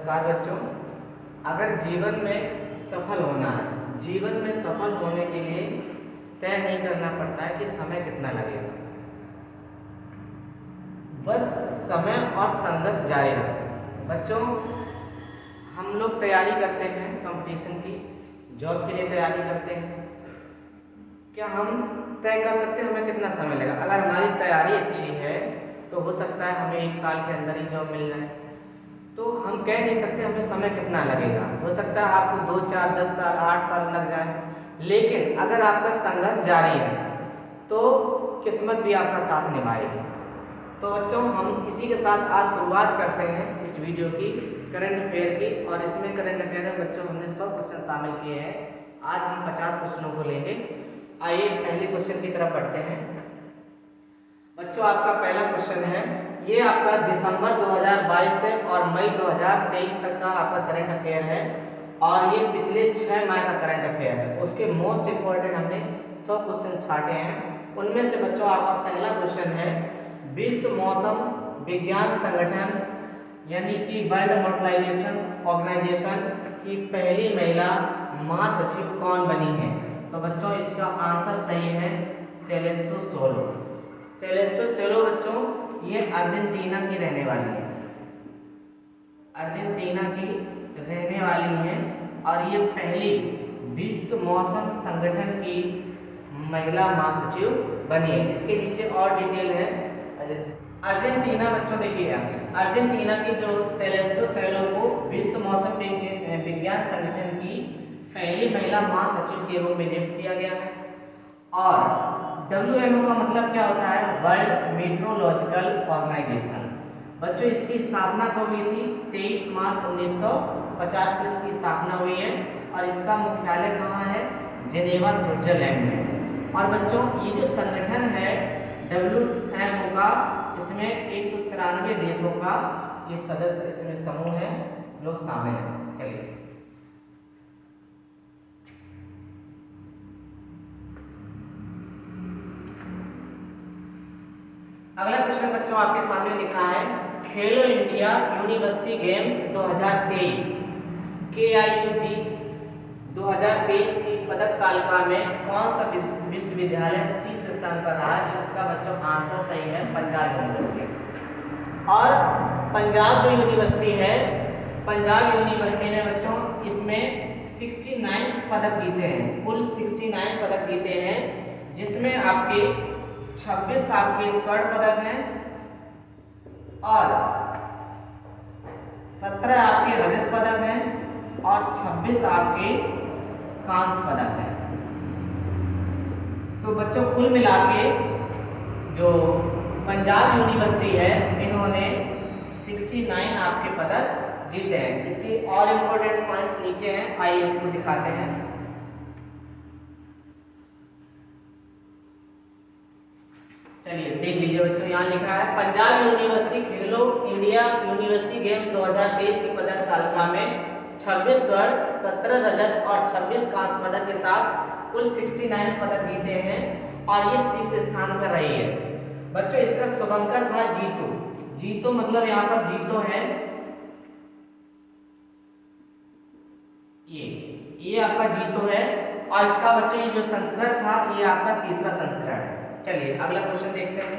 नमस्कार बच्चों। अगर जीवन में सफल होना है, जीवन में सफल होने के लिए तय नहीं करना पड़ता है कि समय कितना लगेगा, बस समय और संघर्ष जारी रखो। बच्चों, हम लोग तैयारी करते हैं कंपटीशन की, जॉब के लिए तैयारी करते हैं। क्या हम तय कर सकते हैं हमें कितना समय लगेगा? अगर हमारी तैयारी अच्छी है तो हो सकता है हमें 1 साल के अंदर ही जॉब मिल जाए। तो हम कह नहीं सकते हमें समय कितना लगेगा। हो सकता है आपको 2, 4, 10 साल, 8 साल लग जाए। लेकिन अगर आपका संघर्ष जारी है तो किस्मत भी आपका साथ निभाएगी। तो बच्चों, हम इसी के साथ आज शुरुआत करते हैं इस वीडियो की करंट अफेयर की। और इसमें करंट अफेयर में बच्चों हमने 100 क्वेश्चन शामिल किए हैं। आज हम 50 क्वेश्चनों को लेंगे। आइए पहले क्वेश्चन की तरफ बढ़ते हैं। बच्चों, आपका पहला क्वेश्चन है, ये आपका दिसंबर 2022 से और मई 2023 तक का आपका करंट अफेयर है और ये पिछले 6 माह का करंट अफेयर है। उसके मोस्ट इंपोर्टेंट हमने 100 क्वेश्चन छाटे हैं। उनमें से बच्चों आपका पहला क्वेश्चन है, विश्व मौसम विज्ञान संगठन यानी कि वर्ल्ड मॉडलाइजेशन ऑर्गेनाइजेशन की पहली महिला महासचिव कौन बनी है? तो बच्चों इसका आंसर सही है सेलेस्टो सोलो। सेलेस्टो सोलो बच्चों ये अर्जेंटीना की रहने वाली है, अर्जेंटीना की रहने वाली है और ये पहली विश्व मौसम संगठन की महिला महासचिव बनी है। इसके नीचे और डिटेल है। अर्जेंटीना बच्चों देखिए यहाँ से, अर्जेंटीना की जो सेलेस्टो सोलो को विश्व मौसम विज्ञान संगठन की पहली महिला महासचिव के रूप में नियुक्त किया गया है। और WMO का मतलब क्या होता है? World meteorological organisation. बच्चों इसकी स्थापना कब हुई थी? 23 मार्च 1950 में इसकी स्थापना हुई है और इसका मुख्यालय कहाँ है? जेनेवा स्विट्जरलैंड में। और बच्चों ये जो संगठन है WMO का, इसमें 193 देशों का ये सदस्य, इसमें समूह है, लोग शामिल हैं। चलिए अगला क्वेश्चन बच्चों आपके सामने लिखा है, खेलो इंडिया यूनिवर्सिटी गेम्स 2023 KIUG 2023 की पदक तालिका में कौन सा विश्वविद्यालय शीर्ष स्थान पर रहा है? जिसका बच्चों आंसर सही है पंजाब यूनिवर्सिटी। और पंजाब जो यूनिवर्सिटी है, पंजाब यूनिवर्सिटी ने बच्चों इसमें 69 पदक जीते हैं, कुल 69 पदक जीते हैं, जिसमें आपके 26 आपके स्वर्ण पदक हैं और 17 आपके रजत पदक हैं और 26 आपके कांस्य पदक हैं। तो बच्चों कुल मिला के जो पंजाब यूनिवर्सिटी है, इन्होंने 69 आपके पदक जीते हैं। इसके और इम्पोर्टेंट पॉइंट्स नीचे हैं, आइए इसको दिखाते हैं। चलिए देख लीजिए बच्चों, यहाँ लिखा है पंजाब यूनिवर्सिटी खेलो इंडिया यूनिवर्सिटी गेम 2023 की पदक तालिका में 26 स्वर्ण, 17 रजत और 26 कांस्य पदक के साथ कुल 69 पदक जीते हैं और ये शीर्ष स्थान पर रही है। बच्चों इसका शुभंकर था जीतो। जीतो मतलब यहाँ पर जीतो है ये आपका जीतो है और इसका बच्चों ये जो संस्करण था ये आपका तीसरा संस्करण है। चलिए अगला क्वेश्चन देखते हैं।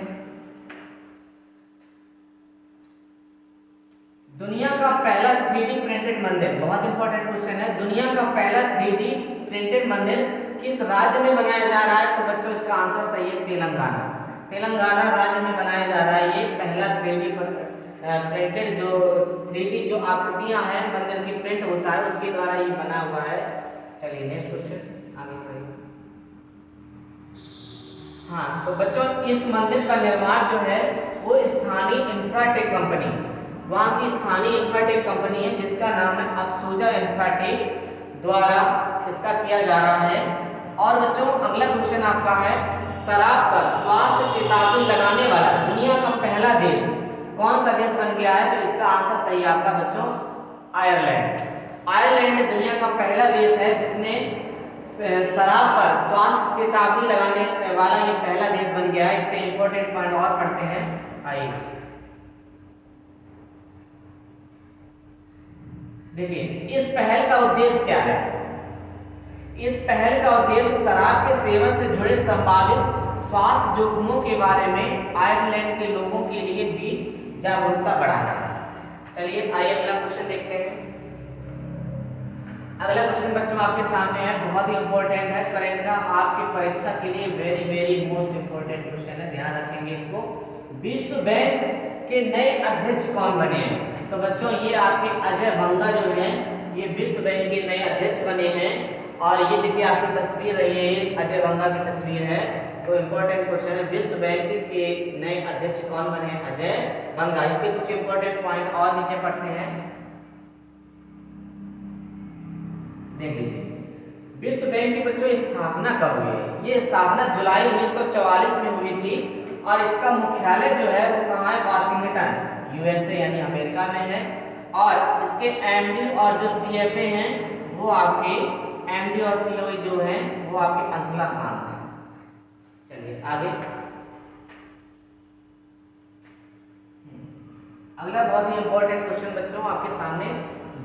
दुनिया का पहला 3D प्रिंटेड मंदिर, बहुत इंपॉर्टेंट क्वेश्चन है, दुनिया का पहला 3D प्रिंटेड मंदिर किस राज्य में बनाया जा रहा है? तो बच्चों इसका आंसर सही है तेलंगाना। तेलंगाना राज्य में बनाया जा रहा है ये पहला 3D प्रिंटेड जो 3D जो आकृतियां हैं मंदिर की प्रिंट होता है उसके द्वारा ये बना हुआ है। चलिए नेक्स्ट क्वेश्चन आगे बढ़िए। हाँ तो बच्चों इस मंदिर का निर्माण जो है वो स्थानीय इंफ्राटेक कंपनी, वहाँ की स्थानीय इंफ्राटेक कंपनी है जिसका नाम है अफसूजा इंफ्राटेक द्वारा इसका किया जा रहा है। और बच्चों अगला क्वेश्चन आपका है, शराब पर स्वास्थ्य चेतावनी लगाने वाला दुनिया का पहला देश कौन सा देश बन गया है? तो इसका आंसर सही है आपका बच्चों आयरलैंड। आयरलैंड दुनिया का पहला देश है जिसने शराब पर स्वास्थ्य चेतावनी लगाने वाला ये पहला देश बन गया है। इसके इंपॉर्टेंट पॉइंट और पढ़ते हैं, आइए। देखिए इस पहल का उद्देश्य क्या है? इस पहल का उद्देश्य शराब के सेवन से जुड़े संभावित स्वास्थ्य जोखिमों के बारे में आयरलैंड के लोगों के लिए बीच जागरूकता बढ़ाना है। चलिए आइए अगला क्वेश्चन देखते हैं। अगला क्वेश्चन बच्चों आपके सामने है, बहुत ही इंपॉर्टेंट है, करेंट का आपकी परीक्षा के लिए very very most important question है, ध्यान रखेंगे इसको। विश्व बैंक के नए अध्यक्ष कौन बने हैं? तो बच्चों ये आपके अजय बंगा जो है ये विश्व बैंक के नए अध्यक्ष बने हैं। और ये देखिए आपकी तस्वीर है, ये अजय बंगा की तस्वीर है। तो इंपॉर्टेंट क्वेश्चन है, विश्व बैंक के नए अध्यक्ष कौन बने हैं? अजय बंगा। इसके कुछ इंपॉर्टेंट पॉइंट और नीचे पढ़ते हैं, देख लीजिए। विश्व बैंक की बच्चों स्थापना कब हुई है? ये स्थापना जुलाई 1944 में हुई थी और इसका मुख्यालय जो है वो कहाँ है? वाशिंगटन, यूएसए यानी अमेरिका में है। और इसके एमडी और जो सीएफए हैं वो आपके एमडी और सीओई जो हैं वो आपके अंशुला खान हैं। चलिए आगे। अगला बहुत ही इंपॉर्टेंट क्वेश्चन बच्चों आपके सामने,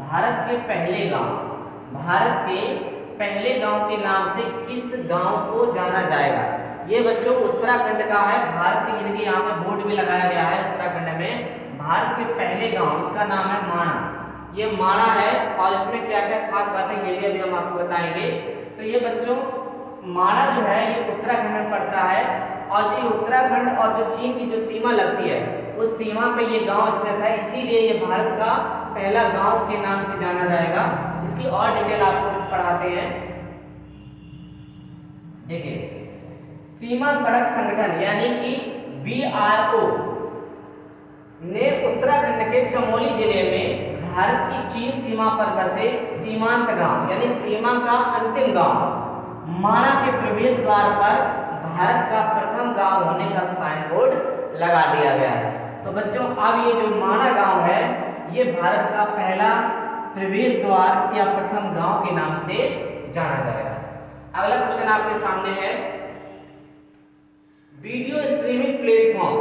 भारत के पहले गांव के नाम से किस गांव को जाना जाएगा? ये बच्चों उत्तराखंड का है। भारत की गिनती यहाँ पे बोर्ड भी लगाया गया है उत्तराखंड में। भारत के पहले गांव, इसका नाम है माणा। ये माणा है और इसमें क्या क्या खास बातें ये भी अभी हम आपको बताएंगे। तो ये बच्चों माणा जो है ये उत्तराखंड में पड़ता है और ये उत्तराखंड और जो चीन की जो सीमा लगती है उस सीमा पे ये गांव स्थित है, इसीलिए ये भारत का पहला गांव के नाम से जाना जाएगा। इसकी और डिटेल आपको पढ़ाते हैं। देखिए सीमा सड़क संगठन यानी कि बीआरओ ने उत्तराखंड के चमोली जिले में भारत की चीन सीमा पर बसे सीमांत गांव यानी सीमा का अंतिम गांव माणा के प्रवेश द्वार पर भारत का प्रथम गांव होने का साइन बोर्ड लगा दिया गया है। तो बच्चों अब ये जो माणा गांव है ये भारत का पहला प्रवेश द्वार या प्रथम गांव के नाम से जाना जाएगा। अगला क्वेश्चन आपके सामने है, वीडियो स्ट्रीमिंग प्लेटफॉर्म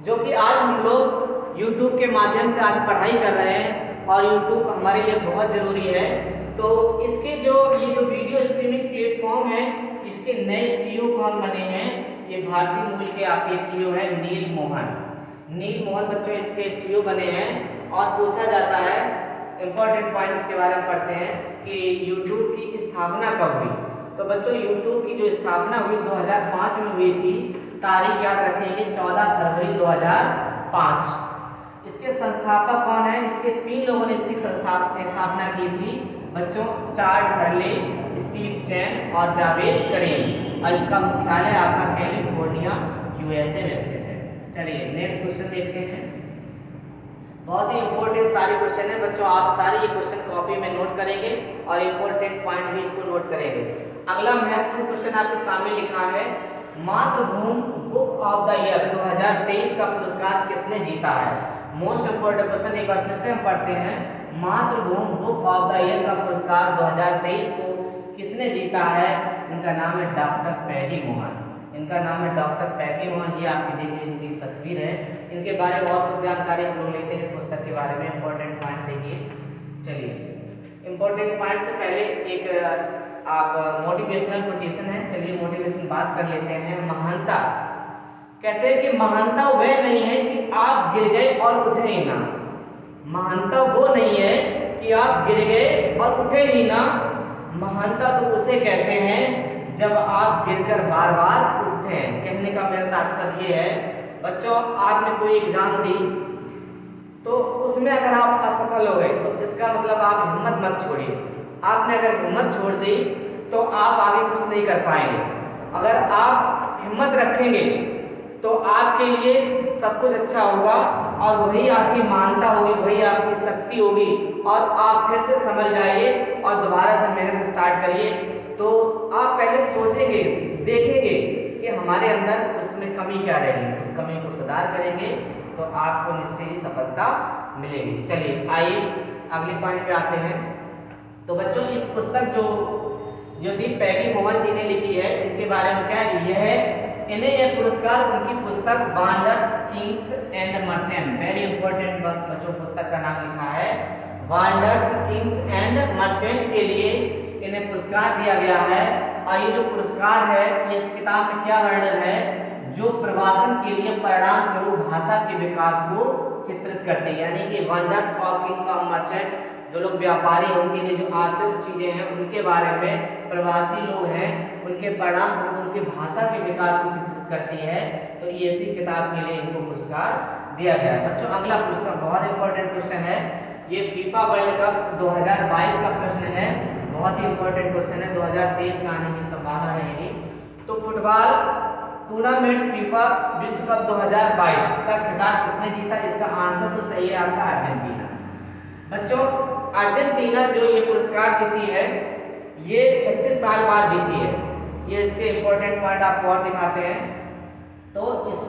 जो कि आज हम लोग YouTube के माध्यम से आज पढ़ाई कर रहे हैं और YouTube हमारे लिए बहुत जरूरी है। तो इसके जो ये जो वीडियो स्ट्रीमिंग प्लेटफॉर्म है इसके नए सीईओ कौन बने हैं? ये भारतीय मूल के आपके सीईओ है नील मोहन बच्चों इसके सीईओ बने हैं। और पूछा जाता है इंपॉर्टेंट पॉइंट्स के बारे में पढ़ते हैं कि YouTube की स्थापना कब हुई? तो बच्चों YouTube की जो स्थापना हुई 2005 में हुई थी। तारीख याद रखेंगे 14 फरवरी 2005। इसके संस्थापक कौन है? इसके 3 लोगों ने इसकी स्थापना की थी बच्चों, चार्ल्स हर्ले, स्टीव चैन और जावेद करीम। और इसका मुख्यालय आपका कैलिफोर्निया यूएसए में स्थित है। चलिए नेक्स्ट क्वेश्चन देखते हैं। बहुत ही इंपॉर्टेंट सारे क्वेश्चन है बच्चों, आप सारे ये क्वेश्चन कॉपी में नोट करेंगे और इंपॉर्टेंट पॉइंट भी इसको नोट करेंगे। अगला महत्वपूर्ण क्वेश्चन आपके सामने लिखा है, मातृभूमि बुक ऑफ द ईयर 2023 का पुरस्कार किसने जीता है? मोस्ट इंपॉर्टेंट क्वेश्चन एक बार फिर से हम पढ़ते हैं। मातृभूमि बुक ऑफ द ईयर का पुरस्कार 2023 को किसने जीता है? इनका नाम है डॉक्टर पैगी मोहन। इनका नाम है डॉक्टर पैगी मोहन। ये आपकी देखिए इनकी तस्वीर है। इनके बारे में और कुछ जानकारी हम लोग लेते हैं इस पुस्तक के बारे में। इंपॉर्टेंट पॉइंट देखिए। चलिए इंपॉर्टेंट पॉइंट से पहले एक आप मोटिवेशनल कोटेशन है, चलिए मोटिवेशन बात कर लेते हैं। महानता, कहते हैं कि महानता वह नहीं है कि आप गिर गए और उठे ही ना। महानता वो नहीं है कि आप गिर गए और उठे ही ना। महानता तो उसे कहते हैं जब आप गिरकर बार बार उठते हैं। कहने का मेरा तात्पर्य ये है बच्चों, आपने कोई एग्जाम दी तो उसमें अगर आप असफल हो गए तो इसका मतलब आप हिम्मत मत छोड़िए। आपने अगर हिम्मत छोड़ दी तो आप आगे कुछ नहीं कर पाएंगे। अगर आप हिम्मत रखेंगे तो आपके लिए सब कुछ अच्छा होगा और वही आपकी मानता होगी, वही आपकी शक्ति होगी और आप फिर से समझ जाइए और दोबारा से मेहनत स्टार्ट करिए। तो आप पहले सोचेंगे, देखेंगे कि हमारे अंदर उसमें कमी क्या रहेगी, उस कमी को सुधार करेंगे तो आपको निश्चय ही सफलता मिलेगी। चलिए आइए अगले पॉइंट पे आते हैं। तो बच्चों इस पुस्तक जो थी पैगी मोहन जी ने लिखी है, इनके बारे में क्या इन्हें यह पुरस्कार उनकी पुस्तक बांडर्स kings and merchant, very important बच्चों पुस्तक का नाम लिखा है, वंडर्स किंग्स एंड मर्चेंट के लिए इन्हें पुरस्कार दिया गया है। और ये जो पुरस्कार है ये इस किताब में क्या वर्णन है, जो प्रवासन के लिए परिणाम स्वरूप भाषा के विकास को चित्रित करते हैं। यानी कि वंडर्स ऑफ किंग्स और मर्चेंट, जो लोग व्यापारी हैं उनके लिए जो आश्चर्य चीजें हैं उनके बारे में, प्रवासी लोग हैं उनके परिणाम स्वरूप उनके भाषा के विकास को चित्रित करती है। तो ये इसी किताब के लिए इनको पुरस्कार दिया गया है। बच्चों अगला प्रश्न बहुत इंपॉर्टेंट क्वेश्चन है, ये फीफा वर्ल्ड कप 2022 का प्रश्न है, बहुत ही इंपॉर्टेंट क्वेश्चन है, 2023 में आने की संभावना रहेगी। तो फुटबॉल टूर्नामेंट फीफा विश्व कप 2022 का खिताब किसने जीता? इसका आंसर तो सही है आपका अर्जेंटीना। बच्चों अर्जेंटीना जो ये पुरस्कार जीती है ये 36 साल बाद जीती है। ये इसके इंपॉर्टेंट पॉइंट आपको और दिखाते हैं। तो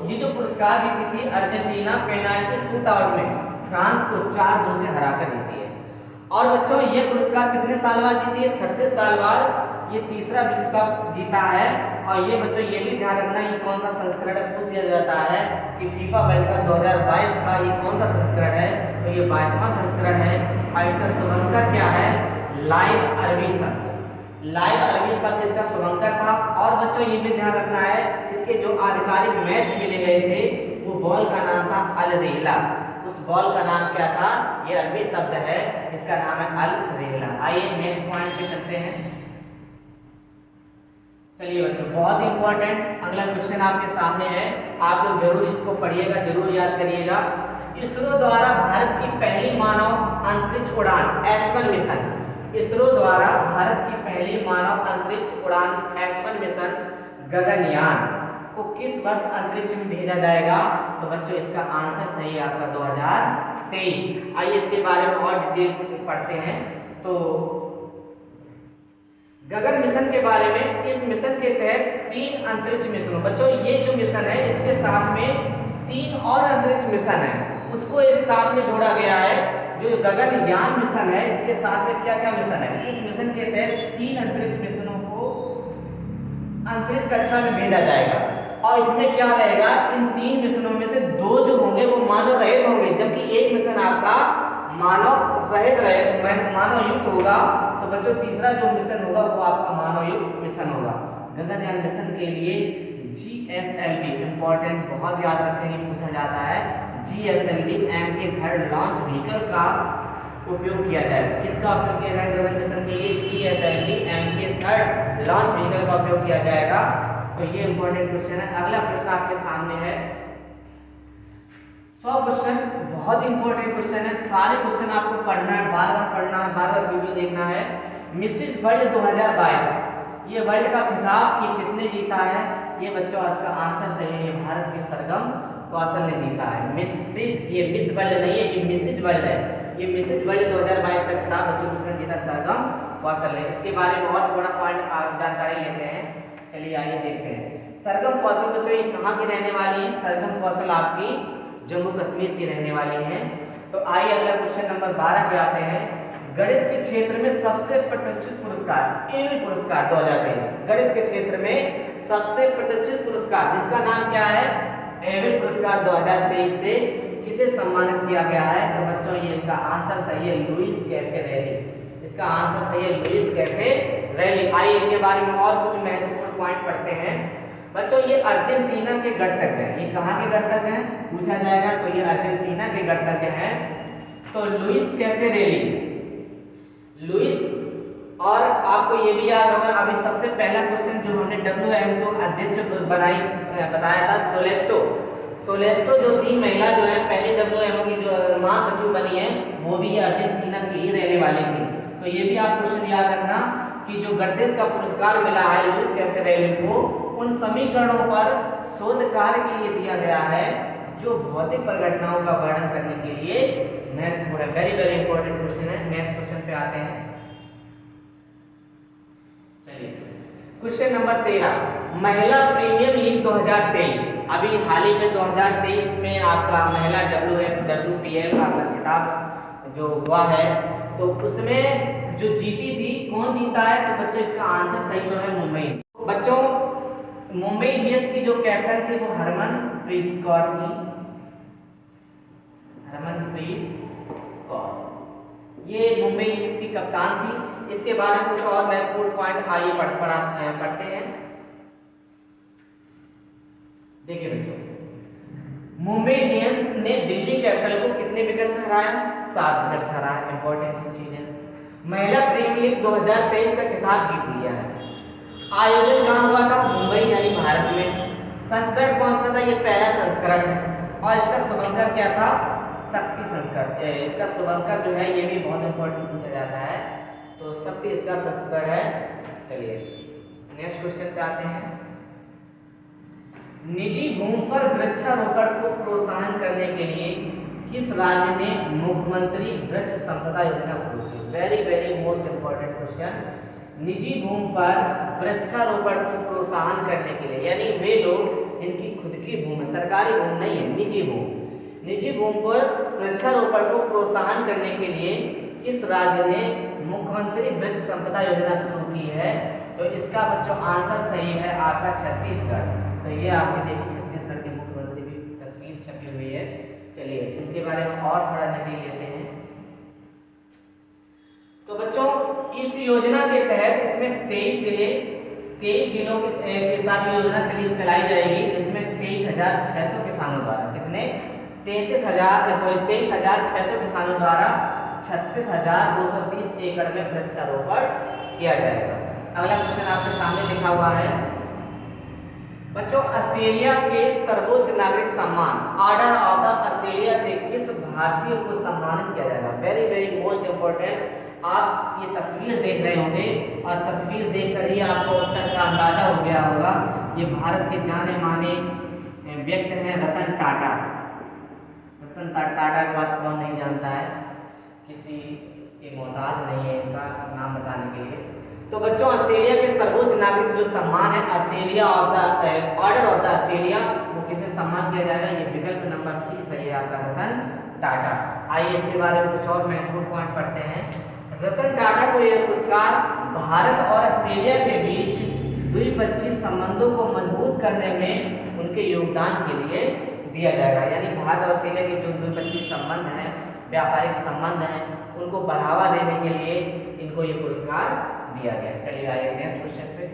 ये जो पुरस्कार जीती थी अर्जेंटीना पेनाल्टी शूट आउट में फ्रांस को 4-2 से हराकर जीती है। और बच्चों ये पुरस्कार कितने साल बाद जीती है? 36 साल बाद ये तीसरा विश्व कप जीता है। और ये बच्चों ये भी ध्यान रखना ये कौन सा संस्करण पूछ दिया जाता है कि फीफा वर्ल्ड कप 2022 का ये कौन सा संस्करण है? तो ये 22वां संस्करण है। और इसका शुभंकर क्या है? लाइव अरबी शब्द, लाइव अरबी शब्द इसका शुभंकर था। और बच्चों ये भी ध्यान रखना है इसके जो आधिकारिक मैच खेले गए थे वो बॉल का नाम था अल रेला। उस बॉल का नाम क्या था? ये अरबी शब्द है, इसका नाम है अल रेला। आइए नेक्स्ट पॉइंट पे चलते हैं। चलिए बच्चों बहुत ही इंपॉर्टेंट अगला क्वेश्चन आपके सामने है, आप लोग जरूर इसको पढ़िएगा, जरूर याद करिएगा। इसरो द्वारा भारत की पहली मानव अंतरिक्ष उड़ान H1 मिशन, इसरो द्वारा भारत की पहली मानव अंतरिक्ष उड़ान H1 मिशन गगनयान को किस वर्ष अंतरिक्ष में भेजा जाएगा? तो बच्चों इसका आंसर सही है आपका 2023। आइए इसके बारे में और डिटेल्स पढ़ते हैं। तो गगन मिशन के बारे में, इस मिशन के तहत 3 अंतरिक्ष मिशन, बच्चों ये जो मिशन है इसके साथ में 3 और अंतरिक्ष मिशन है उसको एक साथ में जोड़ा गया है। जो गगनयान मिशन है इसके साथ में क्या क्या मिशन है? इस मिशन के तहत 3 अंतरिक्ष मिशनों को अंतरिक्ष कक्षा में भेजा जाएगा। और इसमें क्या रहेगा? इन 3 मिशनों में से 2 जो होंगे वो मानव रहित होंगे, जबकि एक मिशन आपका मानव रहित रहे, मानव युक्त होगा। तो बच्चों तीसरा जो मिशन होगा वो आपका मानव युक्त मिशन होगा। गगनयान मिशन के लिए GSLV इंपॉर्टेंट, बहुत याद रखेंगे, पूछा जाता है। GSLV M के थर्ड लॉन्च व्हीकल का उपयोग किया जाएगा। किसका उपयोग किया जाएगा गगन मिशन के लिए? GSLV M के थर्ड लॉन्च व्हीकल का उपयोग किया जाएगा। तो ये इंपॉर्टेंट क्वेश्चन है। अगला प्रश्न आपके सामने है 100 क्वेश्चन, बहुत इंपॉर्टेंट क्वेश्चन है। सारे क्वेश्चन आपको पढ़ना है, बार बार पढ़ना है, बार बार वीडियो देखना है। मिसेज वर्ल्ड 2022, ये वर्ल्ड का खिताब ये किसने जीता है? ये बच्चों इसका आंसर सही है, भारत के सरगम कौशल ने जीता है। मिसेज, ये मिस वर्ल्ड नहीं है, ये मिसेज वर्ल्ड है। ये मिसेज वर्ल्ड 2022 का खिताब बच्चों किसने जीता? सरगम कौशल ने। इसके बारे में और थोड़ा पॉइंट जानकारी लेते हैं। चलिए आइए देखते हैं। सरगम कौशल बच्चों ये कहाँ की रहने वाली है? सरगम कौशल आपकी जम्मू कश्मीर की रहने वाली है। तो आइए अगला क्वेश्चन नंबर 12 पे आते हैं। गणित के क्षेत्र में सबसे प्रतिष्ठित पुरस्कार एवी पुरस्कार 2023, गणित के क्षेत्र में सबसे प्रतिष्ठित पुरस्कार जिसका नाम क्या है? एवी पुरस्कार 2023 से किसे सम्मानित किया गया है? तो बच्चों ये इनका आंसर सही है, लुईस कैफेरेली। इसका आंसर सही है, लुईस कैफेरेली। आइए इनके बारे में और कुछ महत्वपूर्ण पॉइंट पढ़ते हैं। बच्चों ये अर्जेंटीना के गणतज्ञ हैं। ये कहाँ के गणतज्ञ हैं पूछा जाएगा? तो ये अर्जेंटीना के गणतज्ञ हैं। तो लुईस कैफेरेली, लुईस, और आपको ये भी याद होगा अभी सबसे पहला क्वेश्चन जो हमने WM को अध्यक्ष बताया था, सोलेस्टो। सोलेस्टो जो थी महिला जो है पहले WM की जो महासचिव बनी है वो भी अर्जेंटीना की ही रहने वाली थी। तो ये भी आप क्वेश्चन याद रखना कि जो गणित का पुरस्कार मिला है लुईस कैफेरेली को उन समीकरणों पर शोध कार्य के लिए दिया गया है जो भौतिक परिघटनाओं का वर्णन करने के लिए महत्वपूर्ण है। वेरी वेरी इंपॉर्टेंट क्वेश्चन है। नेक्स्ट क्वेश्चन पे आते हैं। चलिए क्वेश्चन नंबर 13, महिला प्रीमियर लीग 2023। अभी हाल ही में 2023 में आपका महिला WPL का खिताब जो हुआ है तो उसमें जो जीती थी, कौन जीता है? तो बच्चों इसका आंसर सही जो है मुंबई। बच्चों मुंबई इंडियंस की जो कैप्टन थी वो हरमनप्रीत कौर थी, हरमनप्रीत कौर। ये मुंबई इंडियंस की कप्तान थी। इसके बारे में कुछ और महत्वपूर्ण पॉइंट आइए पढ़ते हैं। देखिए बच्चों, मुंबई इंडियंस ने दिल्ली कैपिटल को कितने विकेट से हराया? 7 विकेट से हराया। इंपॉर्टेंट चीज है। महिला प्रीमियर लीग 2023 का खिताब जीत लिया है। आयोजन कहाँ हुआ था? मुंबई यानी भारत में। संस्करण कौन सा था? ये पहला संस्करण है और इसका शुभंकर क्या था? शक्ति संस्करण। इसका शुभंकर जो है ये भी बहुत इंपॉर्टेंट पूछा जाता है, तो शक्ति इसका संस्करण है। चलिए नेक्स्ट क्वेश्चन पे आते हैं। निजी भूमि पर वृक्षारोपण को प्रोत्साहन करने के लिए किस राज्य ने मुख्यमंत्री वृक्ष संपदा योजना शुरू की? Very very most important question. निजी भूमि पर वृक्षारोपण को प्रोत्साहन करने के लिए, यानी वे लोग जिनकी खुद की भूमि, सरकारी भूमि नहीं है, निजी भूमि पर वृक्षारोपण को प्रोत्साहन करने के लिए किस राज्य ने मुख्यमंत्री वृक्ष संपदा योजना शुरू की है? तो इसका बच्चों आंसर सही है आपका छत्तीसगढ़। तो ये आपने देखी छत्तीसगढ़ के मुख्यमंत्री की तस्वीर छपी हुई है। चलिए इनके बारे में और थोड़ा डिटेल लेते हैं। तो बच्चों इस योजना के तहत इसमें 23 जिलों के साथ योजना चलाई जाएगी, जिसमें 23,600 किसानों द्वारा, कितने? 23,600 किसानों द्वारा 36,230 एकड़ में वृक्षारोपण किया जाएगा। अगला क्वेश्चन आपके सामने लिखा हुआ है बच्चों, ऑस्ट्रेलिया के सर्वोच्च नागरिक सम्मान ऑर्डर ऑफ द ऑस्ट्रेलिया से किस भारतीय को सम्मानित किया जाएगा? Very very most important. आप ये तस्वीर देख रहे होंगे और तस्वीर देखकर ही आपको उत्तर का अंदाजा हो गया होगा। ये भारत के जाने माने व्यक्ति हैं रतन टाटा। रतन टाटा के पास कौन नहीं जानता है, किसी के मोहताज नहीं है इनका नाम बताने के लिए। तो बच्चों ऑस्ट्रेलिया के सर्वोच्च नागरिक जो सम्मान है Australia of the order of the Australia, वो किसे सम्मान किया जाएगा? ये विकल्प नंबर सी सही है आपका, रतन टाटा। आइए इसके बारे में कुछ और महत्वपूर्ण पॉइंट पढ़ते हैं। रतन टाटा को यह पुरस्कार भारत और ऑस्ट्रेलिया के बीच द्विपक्षीय संबंधों को मजबूत करने में उनके योगदान के लिए दिया जाएगा। यानी भारत और ऑस्ट्रेलिया के जो द्विपक्षीय संबंध हैं, व्यापारिक संबंध हैं, उनको बढ़ावा देने के लिए इनको ये पुरस्कार दिया गया। चलिए आइए नेक्स्ट क्वेश्चन पे।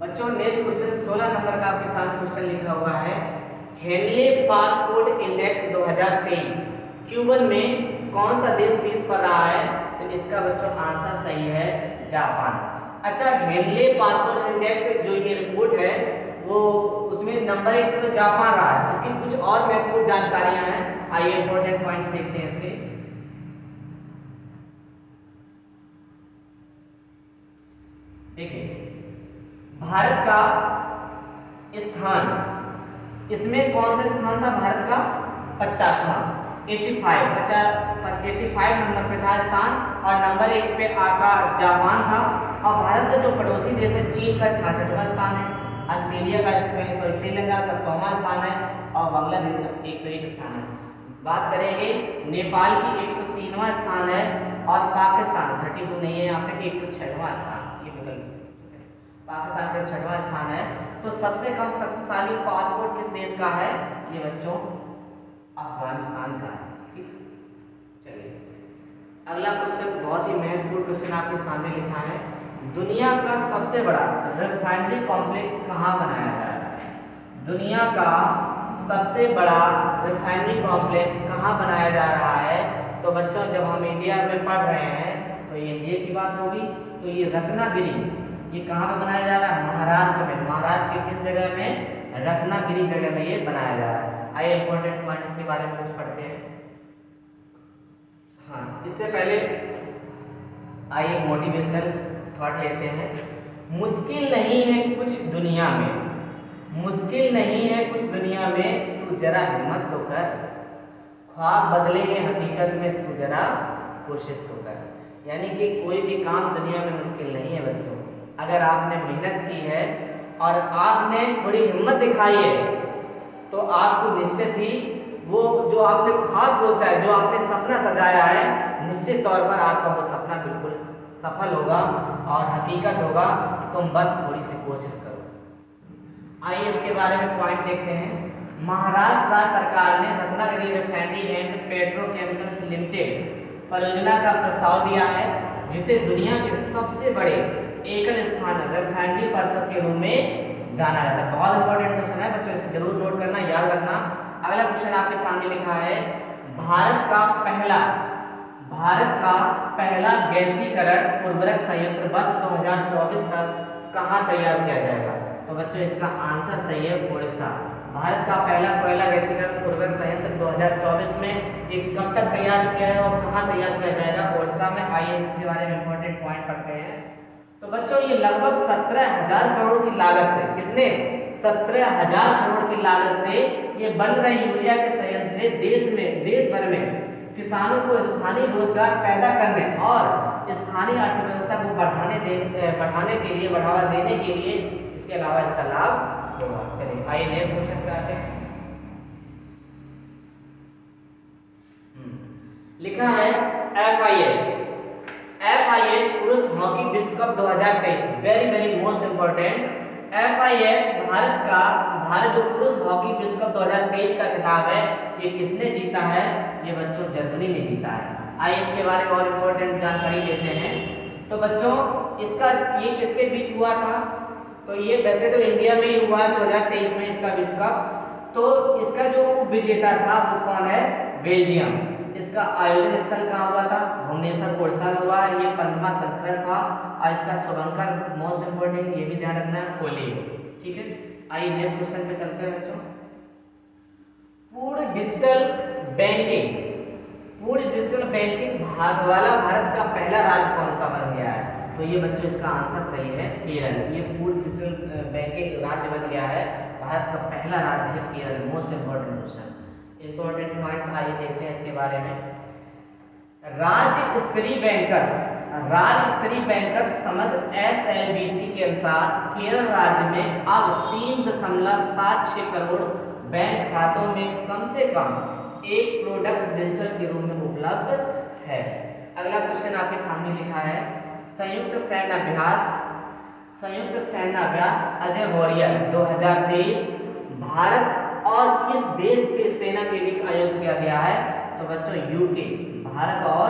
बच्चों नेक्स्ट क्वेश्चन 16 नंबर का आपके सामने क्वेश्चन लिखा हुआ है। हेनले पासपोर्ट इंडेक्स 2023 क्यूबन में कौन सा देश शीर्ष पर रहा है? तो इसका बच्चों आंसर सही है जापान। अच्छा, हेनले पासपोर्ट इंडेक्स जो ये रिपोर्ट है वो उसमें नंबर 1 तो जापान रहा है। इसकी कुछ और महत्वपूर्ण जानकारियां हैं, आइए इंपॉर्टेंट पॉइंट्स देखते हैं इसके। देखिए भारत का स्थान, इसमें कौन सा स्थान था भारत का? 50वां, 85 नंबर पे था स्थान और नंबर 1 पे आपका जापान था। और भारत का जो पड़ोसी देश है चीन का 66वां स्थान है, ऑस्ट्रेलिया का श्रीलंका का 100वां स्थान है और बांग्लादेश का 101 स्थान है। बात करेंगे नेपाल की 103वां स्थान है और पाकिस्तान 32 नहीं है यहाँ पे, 106वां स्थान, ये विकल्प पाकिस्तान का 6वां स्थान है। तो सबसे कम शक्तिशाली पासपोर्ट किस देश का है? ये बच्चों अफगानिस्तान का है। ठीक, चलिए अगला क्वेश्चन बहुत ही महत्वपूर्ण क्वेश्चन आपके सामने लिखा है। दुनिया का सबसे बड़ा रिफाइनरी कॉम्प्लेक्स कहाँ बनाया जा रहा है? दुनिया का सबसे बड़ा रिफाइनरी कॉम्प्लेक्स कहाँ बनाया जा रहा है? तो बच्चों जब हम इंडिया में पढ़ रहे हैं तो ये इंडिया की बात होगी। तो ये रत्नागिरी, ये कहाँ पे बनाया जा रहा है? महाराष्ट्र में। महाराष्ट्र के किस जगह में? रत्नागिरी जगह में ये बनाया जा रहा है। आइए इंपॉर्टेंट पॉइंट इसके बारे में कुछ पढ़ते हैं। हाँ, इससे पहले आइए मोटिवेशनल थॉट लेते हैं। मुश्किल नहीं है कुछ दुनिया में, मुश्किल नहीं है कुछ दुनिया में, तू जरा हिम्मत तो कर, ख्वाब बदलेंगे हकीकत में, तू जरा कोशिश तो कर। यानी कि कोई भी काम दुनिया में मुश्किल नहीं है बच्चों। अगर आपने मेहनत की है और आपने थोड़ी हिम्मत दिखाई है तो आपको निश्चित ही वो जो आपने ख्वाब सोचा है, जो आपने सपना सजाया है, निश्चित तौर पर आपका वो सपना बिल्कुल सफल होगा और हकीकत होगा। तुम बस थोड़ी सी कोशिश करो। आइए इसके बारे में पॉइंट देखते हैं। महाराष्ट्र राज्य सरकार ने Ratnagiri refinery and petrochemicals limited परियोजना का प्रस्ताव दिया है, जिसे दुनिया के सबसे बड़े एकल स्थान रिफाइनरी परिषद के रूप में जाना जाता है। बहुत इंपॉर्टेंट क्वेश्चन है बच्चों, इसे जरूर नोट करना, याद रखना। अगला क्वेश्चन आपके सामने लिखा है, भारत का पहला गैसीकरण उर्वरक संयंत्र वर्ष 2024 तक कहाँ तैयार किया जाएगा? तो बच्चों इसका आंसर सही है उड़ीसा। भारत का पहला कोयला गैसीकरण उर्वरक संयंत्र 2024 में एक कब तक तैयार किया है और कहाँ तैयार किया जाएगा? उड़ीसा में। आइए इसके बारे में इंपॉर्टेंट पॉइंट पढ़ते हैं। तो बच्चों ये लगभग 17,000 करोड़ की लागत से, कितने? 17,000 करोड़ की लागत से ये बन रहे यूरिया के संयंत्र से देश भर में किसानों को स्थानीय रोजगार पैदा करने और स्थानीय अर्थव्यवस्था को बढ़ाने के लिए, बढ़ावा देने के लिए, इसके अलावा इसका लाभ होगा। चलिए आइए नेक्स्ट क्वेश्चन पे आते हैं। लिखा है FIH पुरुष हॉकी विश्व cup 2023, very very most important. FIH Bharat जो पुरुष हॉकी विश्व कप 2023 का खिताब है, ये किसने जीता है? ये बच्चों जर्मनी ने जीता है। आइए इसके बारे में और इम्पोर्टेंट जानकारी लेते हैं। तो बच्चों ये किसके बीच हुआ था? तो ये वैसे तो इंडिया में ही हुआ 2023 में इसका विश्व कप। तो इसका जो उप विजेता था वो कौन है? बेल्जियम। इसका आयोजन स्थल कहाँ हुआ था? भुवनेश्वर, उड़ीसा में हुआ। ये 15वां संस्करण था और इसका शुभंकर मोस्ट इंपोर्टेंट, ये भी ध्यान रखना है, कोहली। ठीक है, आइए नेक्स्ट क्वेश्चन पे चलते हैं बच्चों। पूर्ण डिजिटल बैंकिंग वाला भारत का पहला राज्य कौन सा बन गया है? तो ये बच्चों इसका आंसर सही है, केरल। ये पूर्ण डिजिटल बैंकिंग राज्य बन गया है, भारत का पहला राज्य है Kerala. Most important question, important points आइए देखते हैं इसके बारे में। राज्य स्तरीय बैंकर्स समझ SLBC के अनुसार केरल राज्य में अब 3.76 करोड़ बैंक खातों में कम से कम एक प्रोडक्ट डिजिटल के रूप में उपलब्ध है। अगला क्वेश्चन आपके सामने लिखा है, संयुक्त सैन्य अभ्यास अजय वॉरियर 2023 भारत और किस देश के सेना के बीच आयोजित किया गया है? तो बच्चों यूके, भारत और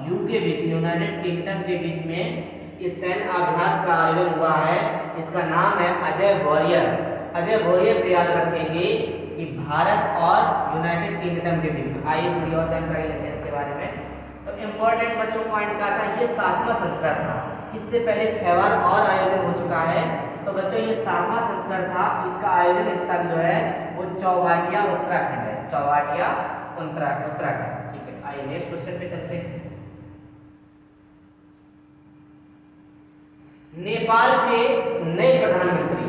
यूके बीच, यूनाइटेड किंगडम के बीच में इस सैन्य अभ्यास का आयोजन हुआ है। इसका नाम है अजय वॉरियर। अजय वॉरियर से याद रखेंगे कि भारत और यूनाइटेड किंगडम के बीच में। आइए थोड़ी और जानकारी लेते हैं इसके बारे में। तो इम्पोर्टेंट बच्चों पॉइंट क्या था? ये 7वां संस्करण था। इससे पहले 6 बार और आयोजन हो चुका है। तो बच्चों ये 7वां संस्करण था। इसका आयोजन स्थल जो है वो चौवाटिया उत्तराखंड है, चौवाटिया उत्तराखंड। ठीक है, आइए नेक्स्ट क्वेश्चन पे चलते हैं। नेपाल के नए प्रधानमंत्री,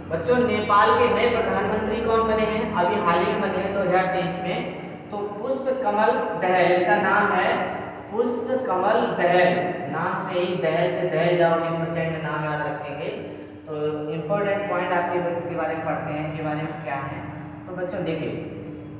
बच्चों नेपाल के नए प्रधानमंत्री कौन बने हैं? अभी हाल ही में बने हैं 2023 में। तो पुष्पकमल दहल, इनका नाम है पुष्पकमल दहल। नाम से ही दहल से दहल जाओगे, प्रचंड नाम याद रखेंगे। तो इम्पोर्टेंट पॉइंट आपके इसके बारे में पढ़ते हैं, इनके बारे में क्या है। तो बच्चों देखिए,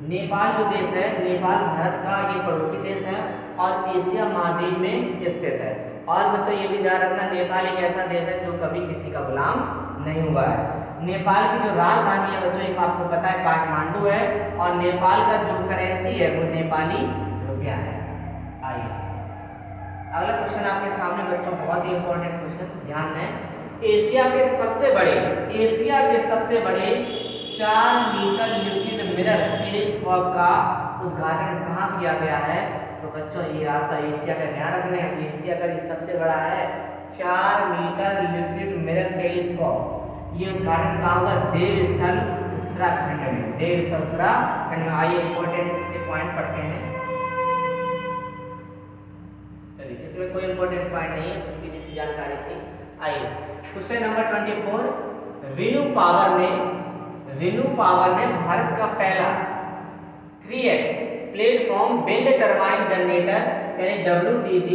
नेपाल जो देश है, नेपाल भारत का ये पड़ोसी देश है और एशिया महाद्वीप में स्थित है। और बच्चों ये भी ध्यान रखना, नेपाल एक ऐसा देश है जो कभी किसी का गुलाम नहीं हुआ है। नेपाल की जो राजधानी है बच्चों, एक आपको पता है काठमांडू है, और नेपाल का जो करेंसी है वो नेपाली रुपया है। आइए अगला क्वेश्चन आपके सामने बच्चों, बहुत ही इंपॉर्टेंट क्वेश्चन, ध्यान दें। एशिया के सबसे बड़े 4 मीटर लिक्विड मिरर टेलीस्कोप का उद्घाटन कहाँ किया गया है? तो बच्चों ये आपका एशिया का ध्यान रखना है, एशिया का ये सबसे बड़ा है 4 मीटर लिक्विड मिरर टेलीस्कोप। ये उद्घाटन कहाँ हुआ? देवस्थल उत्तराखंड में, देवस्थल उत्तराखंड में। आइए इंपॉर्टेंट इसके पॉइंट पढ़ते हैं। चलिए इसमें कोई इंपॉर्टेंट पॉइंट नहीं है, सीधी सी जानकारी थी। आइए क्वेश्चन नंबर 24। रिन्यू पावर ने भारत का पहला 3x platform wind turbine generator यानी WTG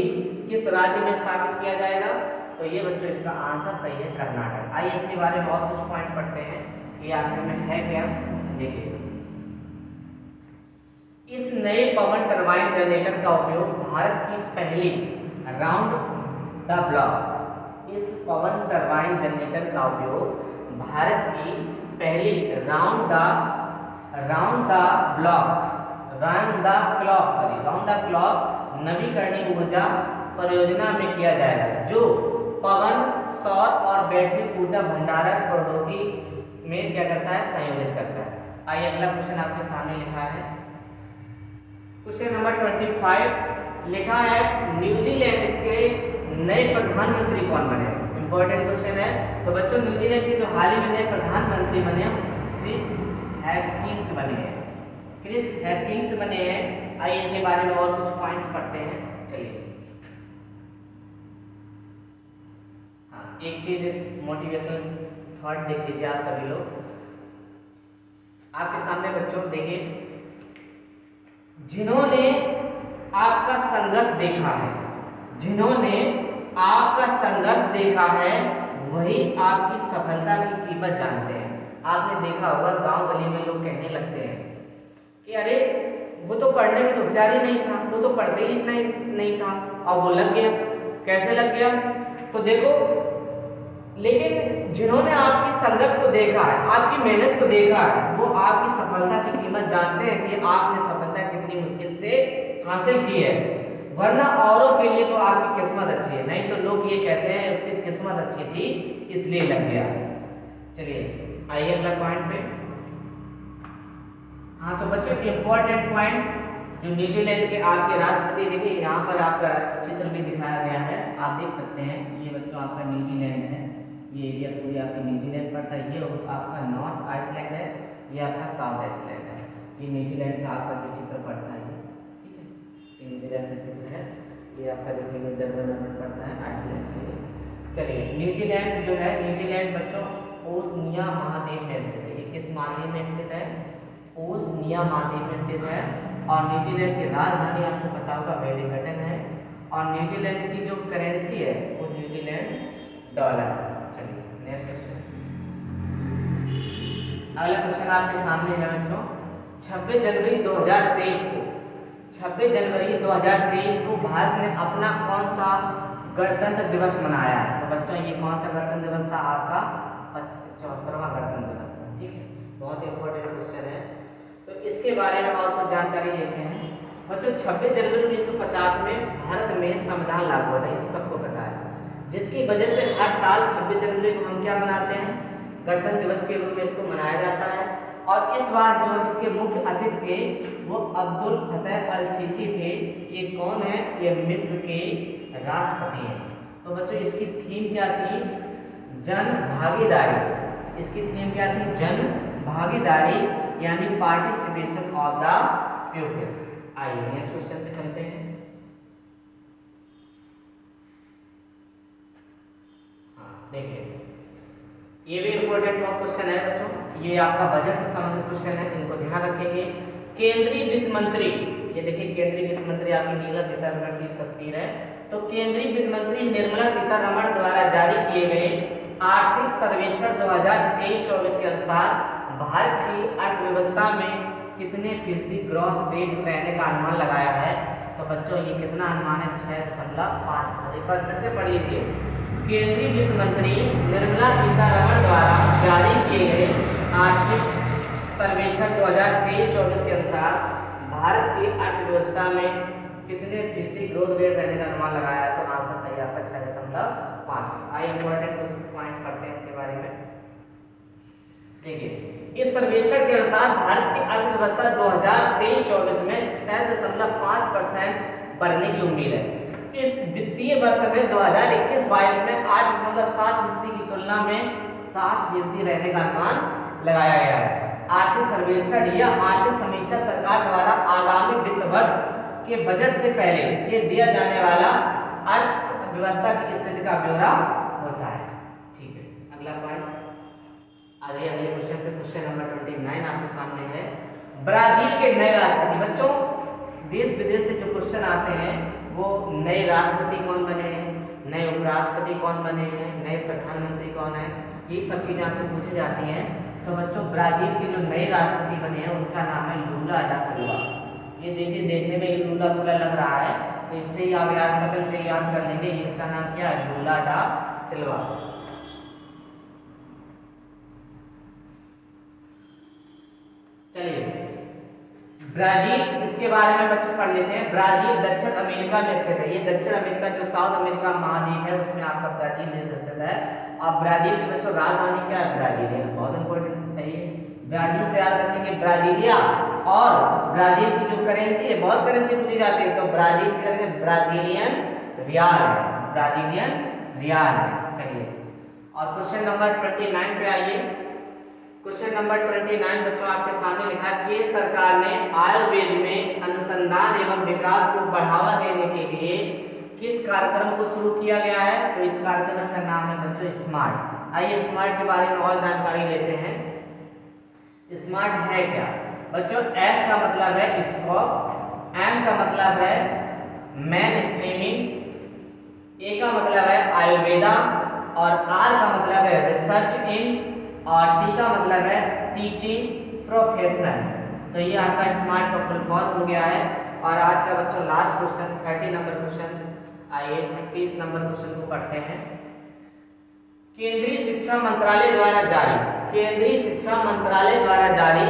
किस राज्य में स्थापित किया जाएगा? तो ये बच्चों इसका आंसर सही है, कर्नाटक। आइए इसके बारे में और कुछ पॉइंट पढ़ते हैं, ये आखिर में है क्या, देखिए। इस नए पवन टरबाइन जनरेटर का उपयोग भारत की पहली राउंड द ब्लॉक, इस पवन टरबाइन जनरेटर का उपयोग भारत की पहली राउंड द क्लॉक नवीकरणीय ऊर्जा परियोजना में किया जाएगा, जो पवन, सौर और बैटरी ऊर्जा भंडारण प्रौद्योगिकी में क्या करता है, संयोजित करता है। आइए अगला क्वेश्चन आपके सामने लिखा है, क्वेश्चन नंबर 25 लिखा है, न्यूजीलैंड के नए प्रधानमंत्री कौन बने। इंपॉर्टेंट क्वेश्चन है। तो बच्चों न्यूजीलैंड के जो हाल ही में नए प्रधानमंत्री बने क्रिस हैपकिंस बने हैं, क्रिस हैपकिंस बने हैं। आइए इनके बारे में और कुछ पॉइंट्स पढ़ते हैं। चलिए, हाँ, एक चीज मोटिवेशन थॉट देख लीजिए आप सभी लोग आपके सामने। बच्चों देखिए, जिन्होंने आपका संघर्ष देखा है, जिन्होंने आपका संघर्ष देखा है, वही आपकी सफलता की कीमत जानते हैं। आपने देखा होगा गांव गली में लोग कहने लगते हैं कि अरे वो तो पढ़ने में तो होशियार ही नहीं था, वो तो पढ़ते ही नहीं था और वो लग गया। कैसे लग गया? तो देखो, लेकिन जिन्होंने आपकी संघर्ष को देखा है, आपकी मेहनत को देखा है, वो आपकी सफलता की कीमत जानते हैं कि आपने सफलता कितनी मुश्किल से हासिल की है। वरना औरों के लिए तो आपकी किस्मत अच्छी है, नहीं तो लोग ये कहते हैं उसकी किस्मत अच्छी थी इसलिए लग गया। चलिए आइए अगला पॉइंट पे। हाँ, तो बच्चों इंपॉर्टेंट पॉइंट जो न्यूजीलैंड के आपके राष्ट्रपति, देखिए यहाँ पर आपका चित्र भी दिखाया गया है, आप देख सकते हैं। ये बच्चों आपका न्यूजीलैंड है, ये एरिया पूरी आपकी न्यूजीलैंड पड़ता है। ये आपका नॉर्थ आइसलैंड है, ये आपका साउथ आइसलैंड है। ये न्यूजीलैंड का आपका जो चित्र पड़ता है, ठीक है, ये न्यूजीलैंड का चित्र है। ये आपका देखिए इधर पड़ता है आइसलैंड के लिए। चलिए, न्यूजीलैंड जो है, न्यूजीलैंड बच्चों ओशनिया महाद्वीप में स्थित है। ये किस महाद्वीप में स्थित है? ओशनिया महाद्वीप में स्थित है। और न्यूजीलैंड की राजधानी आपको पता होगा वेलिंगटन है। और न्यूजीलैंड की जो करेंसी है वो न्यूजीलैंड डॉलर है। चलिए नेक्स्ट क्वेश्चन। अगला क्वेश्चन आपके सामने है बच्चों, 26 जनवरी 2023 को 26 जनवरी 2023 को भारत ने अपना कौन सा गणतंत्र दिवस मनाया? तो बच्चों ये कौन सा गणतंत्र दिवस था? आपका 74वां गणतंत्र दिवस था। ठीक है, बहुत इंपॉर्टेंट क्वेश्चन है, तो इसके बारे में और कुछ जानकारी लेते हैं। बच्चों 26 जनवरी 1950 में भारत में संविधान लागू हुआ था, ये तो सबको पता है, जिसकी वजह से हर साल 26 जनवरी को हम क्या मनाते हैं? गणतंत्र दिवस के रूप में इसको मनाया जाता है। और इस बार जो इसके मुख्य अतिथि थे वो अब्दुल फतेह अल सीसी थे। ये कौन है? ये मिस्र के राष्ट्रपति हैं। तो बच्चों इसकी थीम क्या थी? जन भागीदारी। इसकी थीम क्या थी? जन भागीदारी, यानी पार्टिसिपेशन ऑफ द पीपल। आइए नेक्स्ट क्वेश्चन पे चलते हैं। हाँ देखिए, ये भी इंपॉर्टेंट क्वेश्चन है बच्चों, ये आपका बजट से संबंधित क्वेश्चन है, इनको ध्यान रखेंगे। केंद्रीय वित्त मंत्री, ये देखिए केंद्रीय वित्त मंत्री आपकी निर्मला सीतारमण की तस्वीर है। तो केंद्रीय वित्त मंत्री निर्मला सीतारमण द्वारा जारी किए गए आर्थिक सर्वेक्षण 2023-24 के अनुसार भारत की अर्थव्यवस्था में कितने फीसदी ग्रोथ रेट रहने का अनुमान लगाया है? तो बच्चों ये कितना अनुमान है? 6.5। एक बार फिर से पढ़ लीजिए। केंद्रीय वित्त मंत्री निर्मला सीतारमण द्वारा जारी किए गए आर्थिक सर्वेक्षण 2023-24 के अनुसार भारत की अर्थव्यवस्था में कितने फीसदी ग्रोथ रेट रहने का अनुमान लगाया है? तो आंसर सही आपका 6.5। आई इंपॉर्टेंट कुछ पॉइंट पढ़ते हैं उसके बारे में। देखिए, इस सर्वेक्षण के अनुसार भारत की अर्थव्यवस्था 2023-24 में 6.5% बढ़ने की उम्मीद है। इस वित्तीय वर्ष में 2021-22 में 8.7% की तुलना में 7% रहने का अनुमान लगाया गया है। आर्थिक सर्वेक्षण या आर्थिक समीक्षा सरकार द्वारा आगामी वित्त वर्ष के बजट से पहले ये दिया जाने वाला अर्थव्यवस्था की स्थिति का ब्यौरा होता है। ठीक है, अगला पॉइंट आगे अगले क्वेश्चन पे। क्वेश्चन नंबर 29 आपके सामने है, ब्राजील के नए राष्ट्रपति। बच्चों देश विदेश से जो क्वेश्चन आते हैं वो नए राष्ट्रपति कौन बने हैं, नए उपराष्ट्रपति कौन बने हैं, नए प्रधानमंत्री कौन है, ये सब चीजें आपसे पूछी जाती हैं। तो बच्चों ब्राजील के जो नए राष्ट्रपति बने हैं उनका नाम है लूला डा सिल्वा। ये देखिए देखने में ये लूला लूला लग रहा है, तो इससे ही आप याद शक्ल से याद कर लेंगे, इसका नाम क्या है? लूला डा सिल्वा। चलिए, ब्राजील, इसके बारे में बच्चों पढ़ लेते हैं। ब्राजील दक्षिण अमेरिका में स्थित है। ये दक्षिण अमेरिका जो साउथ अमेरिका महाद्वीप है उसमें आपका ब्राजील देश स्थित है। और ब्राजील की बच्चों राजधानी क्या है? ब्राजीलिया। बहुत इंपॉर्टेंट, सही है। ब्राजील से याद रखेंगे ब्राजीलिया। और ब्राजील की जो करेंसी है, बहुत करेंसी पूछी जाती है, तो ब्राजील की करेंगे ब्राजीलियन रियाल है, ब्राजीलियन रियाल है। चलिए, और क्वेश्चन नंबर 29 पे आइए। क्वेश्चन नंबर 29 बच्चों आपके सामने लिखा है कि सरकार ने आयुर्वेद में अनुसंधान एवं विकास को बढ़ावा देने के लिए किस कार्यक्रम को शुरू किया गया है? तो इस कार्यक्रम का नाम है बच्चों स्मार्ट। आइए स्मार्ट के बारे में और जानकारी लेते हैं। स्मार्ट है क्या बच्चों? एस का मतलब है स्कोप, एम का मतलब है मेन स्ट्रीमिंग, ए का मतलब है आयुर्वेदा, और आर का मतलब है रिसर्च इन, और टी का मतलब है टीचिंग प्रोफेशनल्स। तो ये आपका स्मार्ट का फुल फॉर्म हो गया है। और आज का बच्चों लास्ट क्वेश्चन 30 नंबर क्वेश्चन, आइए 30 नंबर क्वेश्चन को पढ़ते हैं। केंद्रीय शिक्षा मंत्रालय द्वारा जारी, केंद्रीय शिक्षा मंत्रालय द्वारा जारी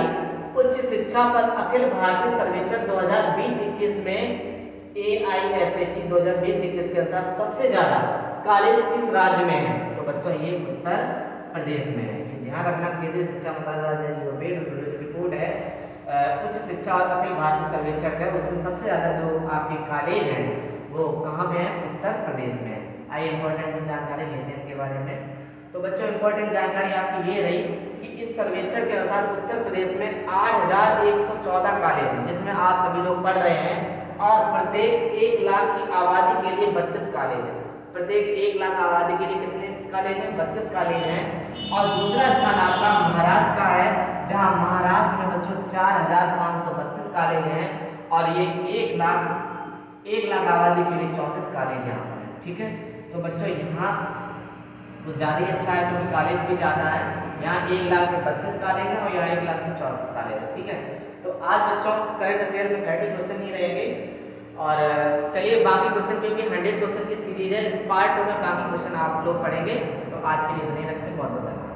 उच्च शिक्षा पर अखिल भारतीय सर्वेक्षण 2020-21 में AISHE 2020-21 के अनुसार सबसे ज्यादा कॉलेज किस राज्य में है? तो बच्चों ये उत्तर प्रदेश में है। ध्यान रखना, केंद्रीय शिक्षा मंत्रालय जो रिपोर्ट है उच्च शिक्षा और अखिल भारतीय सर्वेक्षण है, उसमें सबसे ज्यादा जो आपके कॉलेज हैं वो कहाँ पे है? उत्तर प्रदेश में है। आइए इंपॉर्टेंट जानकारी लेते हैं इनके बारे में। तो बच्चों इंपॉर्टेंट जानकारी आपकी ये रही कि इस सर्वेक्षण के अनुसार उत्तर प्रदेश में 8114 कॉलेज हैं जिसमें आप सभी लोग पढ़ रहे हैं, और प्रत्येक 1 लाख की आबादी के लिए 32 कॉलेज है। प्रत्येक 1 लाख आबादी के लिए कितने कॉलेज हैं? 32 कॉलेज हैं। और दूसरा स्थान आपका महाराष्ट्र का है, जहां महाराष्ट्र में बच्चों 4532 कॉलेज हैं, और ये 1 लाख आबादी के लिए 34 कॉलेज यहाँ पर है। ठीक है, तो बच्चों यहाँ कुछ ज़्यादा ही अच्छा है क्योंकि कॉलेज भी ज़्यादा है। यहाँ 1 लाख में 32 कॉलेज है और यहाँ 1 लाख में 34 कॉलेज है। ठीक है, तो आज बच्चों करंट अफेयर में 30 क्वेश्चन ही रहेंगे। और चलिए बाकी क्वेश्चन, क्योंकि 100 क्वेश्चन की सीरीज है, इस पार्ट 2 में बाकी क्वेश्चन आप लोग पढ़ेंगे। तो आज के लिए बने रखते हैं, बहुत बहुत धन्यवाद।